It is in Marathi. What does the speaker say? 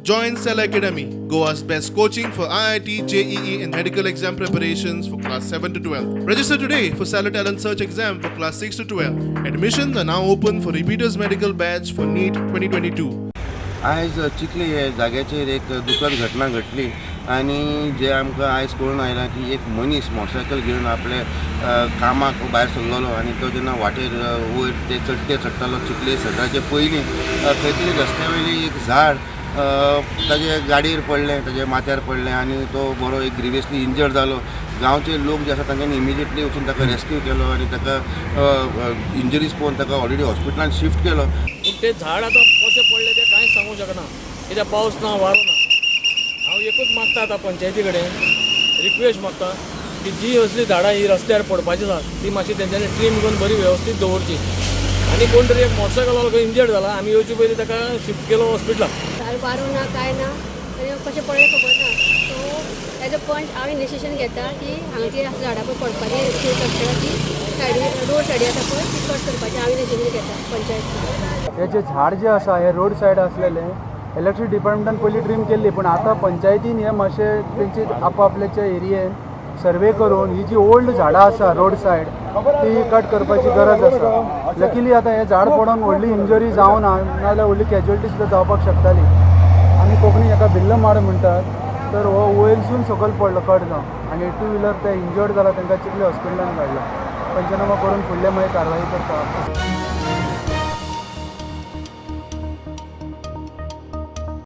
Join Cell Academy, Goa's best coaching for IIT, JEE, and medical exam preparations for class 7 to 12. Register today for Cell Talent Search exam for class 6 to 12. Admissions are now open for repeaters medical batch for NEET 2022. आयज चिखली हे जाग्याचेर एक दुखद घटना घडली आणि जे आमकां आयज कळून आयलां की एक मनीस मोटरसायकल घेवन आपले कामाक भायर सरलेलो आनी तो जेन्ना वाटेर वयर ते चडटालो चिखली सटाचे पयलीं खंय तरी रस्त्या वयली एक झाड ताजे गाडयेर पडलें, ताजे माथ्यार पडलें आनी तो बरो एक ग्रिवियसली इंजर्ड जालो. गांवचे लोक जे आसा तांच्यांनी इमिजिएटली वचून ताका रेस्क्यू केलो आनी ताका इंजरीज पळोवन ताका ऑलरेडी हॉस्पिटलांत शिफ्ट केलो. पूण ते झाड आतां कशें पडलें तें कांयच सांगूंक शकना कित्याक पावस ना वारो ना. हांव एकूच मागता आतां पंचायती कडेन रिक्वेस्ट मागता की जी असली झाडां ही रस्त्यार पडपाची आसात ती मातशी तेंच्यांनी ट्रीम करून बरी वेवस्थीत दवरची. आनी कोण तरी एक मोटरसायकल इंजर्ड जाला, आमी येवचे पयलीं ताका शिफ्ट केलो हॉस्पिटलाक. वारो ना काय ना कशें पडलें खबर ना. सो एज अ पॉयंट हांव इनिशिएशन घेता की हांगा ती झाडां पळय पडपाची कट्टा ती सायडी रोड सायडी आसा पळय ती कट करपाची हांव इनिशिएशन घेता पंचायत. हे जे झाड जे आसा हे रोड सायड आसलेले इलेक्ट्रीक डिपार्टमेंटान पयलीं ट्रीम केल्ली, पूण आतां पंचायतीन हे मातशें तेंची आपापल्याच्या एरियेन सर्वे करून ही जी ओल्ड झाडां आसा रोड सायड ती कट करपाची गरज आसा. लकीली आतां हें झाड पडोवन व्हडली इंजरी जावं ना नाजाल्यार व्हडली कॅज्युअलिटी सुद्दां जावपाक शकताली. आमी कोंकणी हेका भिल्ल माड म्हणटात. तर हो वयरसून सकयल पडलो कट जावन आनी 2 व्हिलर ते इंजर्ड जाला, तांकां चिखली हॉस्पिटलान धाडला. पंचनामा करून फुडले मागीर कारवाई करता.